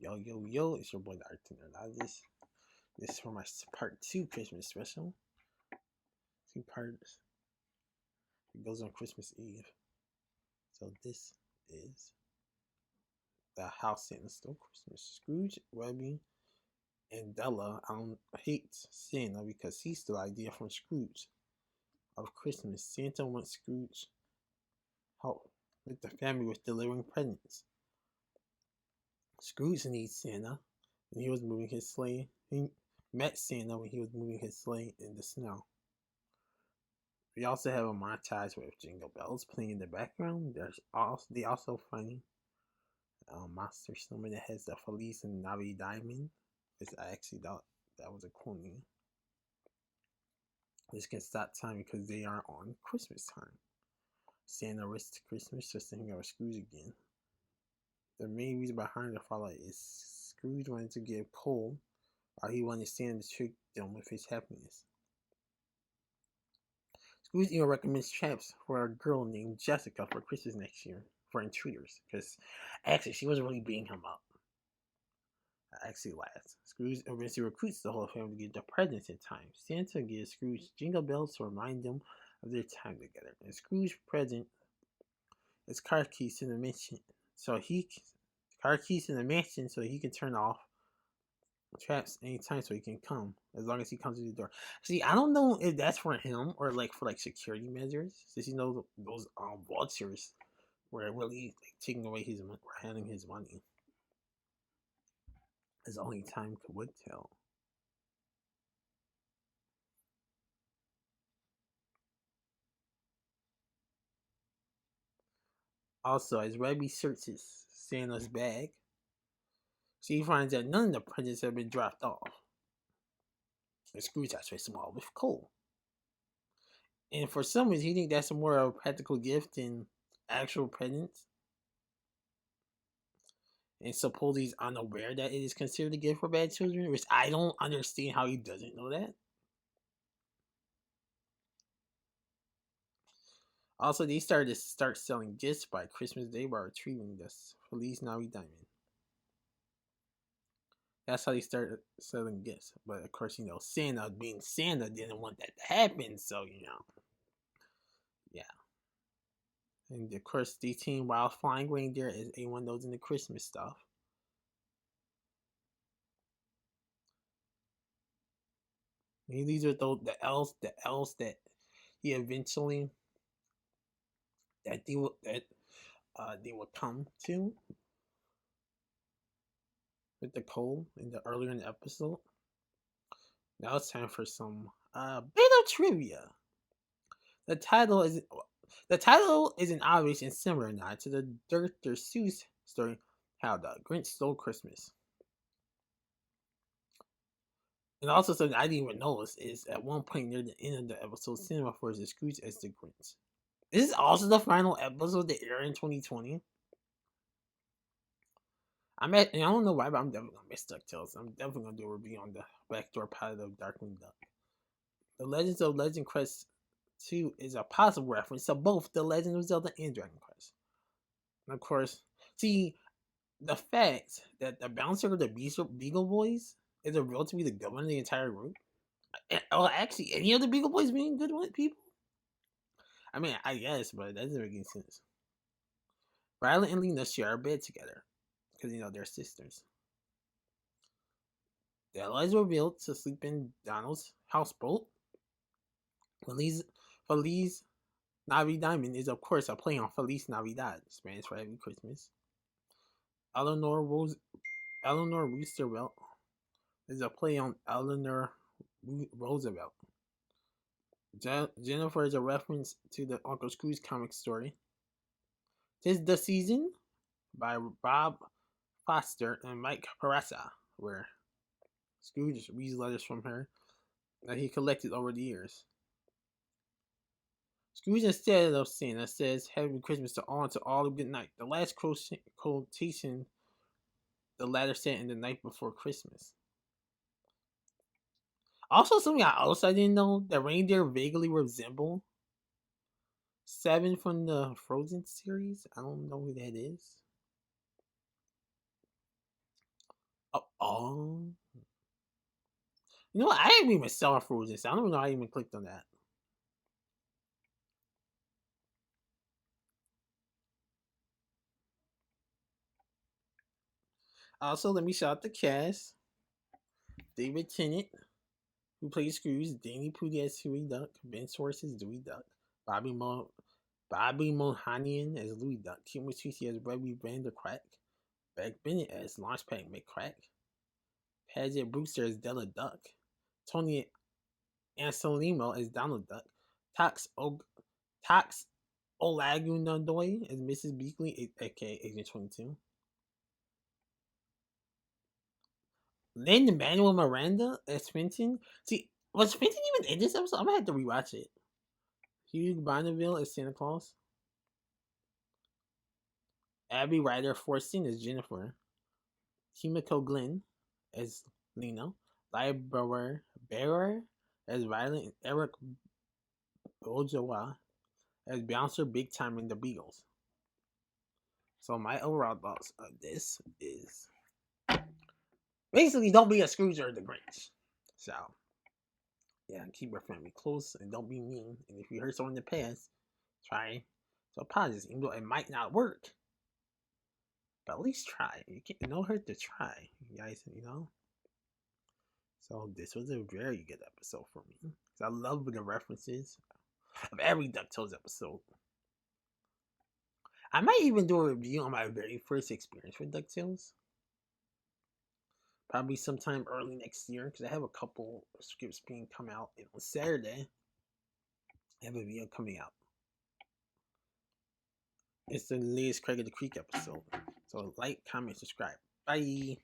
Yo, it's your boy the Artist. This is for my part 2 Christmas special. 2 parts. It goes on Christmas Eve. So this is the house Santa stole Christmas. Scrooge, Webby, and Della hate Santa because he stole the idea from Scrooge of Christmas. Santa wants Scrooge help with the family with delivering presents. Scrooge needs Santa when he was moving his sleigh. He met Santa when he was moving his sleigh in the snow. We also have a montage with Jingle Bells playing in the background. They also find Monster Snowman that has the Feliz and Navi Diamond. Which I actually thought that was a cool name. Which can stop time because they are on Christmas time. Santa risks Christmas just to hang out with Scrooge again. The main reason behind the fallout is Scrooge wanted to get cold while he wanted Santa to trick them with his happiness. Scrooge even recommends traps for a girl named Jessica for Christmas next year for intruders, because actually she was really beating him up. I actually laughed. Scrooge eventually recruits the whole family to get their presents in time. Santa gives Scrooge jingle bells to remind them of their time together. And Scrooge's present is car keys to the mansion, so he can turn off traps anytime so he can come as long as he comes to the door. See, I don't know if that's for him or like for like security measures, since those vultures were really like taking away his money or handling his money. As only time would tell. Also, as Rebby searches Santa's bag, she finds that none of the presents have been dropped off. And Scrooge actually small with coal. And for some reason, he thinks that's more of a practical gift than actual presents. And suppose he's unaware that it is considered a gift for bad children, which I don't understand how he doesn't know that. Also, they started to selling gifts by Christmas Day by retrieving this Feliz Navi Diamond. That's how they started selling gifts. But of course, Santa being Santa didn't want that to happen, so yeah. And of course, the team Wild Flying Reindeer is anyone knows in the Christmas stuff. And these are the elves that he eventually that they will come to with the coal earlier in the episode. Now it's time for some bit of trivia. The title is an obvious and similar nod to the Dr. Seuss story, How the Grinch Stole Christmas. And also something I didn't even notice is at one point near the end of the episode, Cinema refers to Scrooge as the Grinch. This is also the final episode that aired in 2020. I don't know why, but I'm definitely gonna miss Ducktales. I'm definitely gonna do a review on the backdoor pilot of Darkwing Duck. The Legends of Legend Quest 2 is a possible reference to both The Legend of Zelda and Dragon Quest. And of course, see, the fact that the bouncer of the Beagle Boys is revealed to be the governor of the entire group. Actually, any of the Beagle Boys being good people? I mean, I guess, but that doesn't make any sense. Violet and Lena share a bed together because they're sisters. The allies were built to sleep in Donald's houseboat. Feliz Navi Diamond is, of course, a play on Feliz Navidad, Spanish for Happy Christmas. Eleanor Roosevelt is a play on Eleanor Roosevelt. Jennifer is a reference to the Uncle Scrooge comic story. "'Tis the Season" by Bob Foster and Mike Parasa, where Scrooge reads letters from her that he collected over the years. Scrooge, instead of Santa, says Happy Christmas to all and to all a good night. The last quotation the latter said in The Night Before Christmas. Also, something else I didn't know, that reindeer vaguely resemble Seven from the Frozen series. I don't know who that is. Oh. You know what? I didn't even sell for this. I don't even know how I even clicked on that. Also, let me shout out the cast. David Tennant, who plays Scrooge, Danny Pudi as Huey Duck, Ben Schwartz as Dewey Duck, Bobby Mohanian as Louis Duck, Kim Tucci as Rebby Vander Crack, Beck Bennett as Launchpad McCrack, Paget Brewster as Della Duck, Tony Anselmo as Donald Duck, Tox Olagundoy as Mrs. Beakley, aka Agent 22. Lin Manuel Miranda as Fenton. See, was Fenton even in this episode? I'm gonna have to rewatch it. Hugh Bonneville as Santa Claus. Abby Ryder Forston as Jennifer. Kimiko Glenn as Lena. Lyra Bearer as Violet, and Eric Ojawa as Bouncer Big Time in the Beagles. So my overall thoughts of this is basically don't be a Scrooge or the Grinch. So yeah, keep your family close and don't be mean. And if you hurt someone in the past, try to apologize. Even though it might not work, but at least try. You can't no hurt to try, you guys. So this was a very good episode for me. I love the references of every DuckTales episode. I might even do a review on my very first experience with DuckTales. Probably sometime early next year because I have a couple scripts being come out. On Saturday, I have a video coming out. It's the latest Craig of the Creek episode. So like, comment, subscribe. Bye.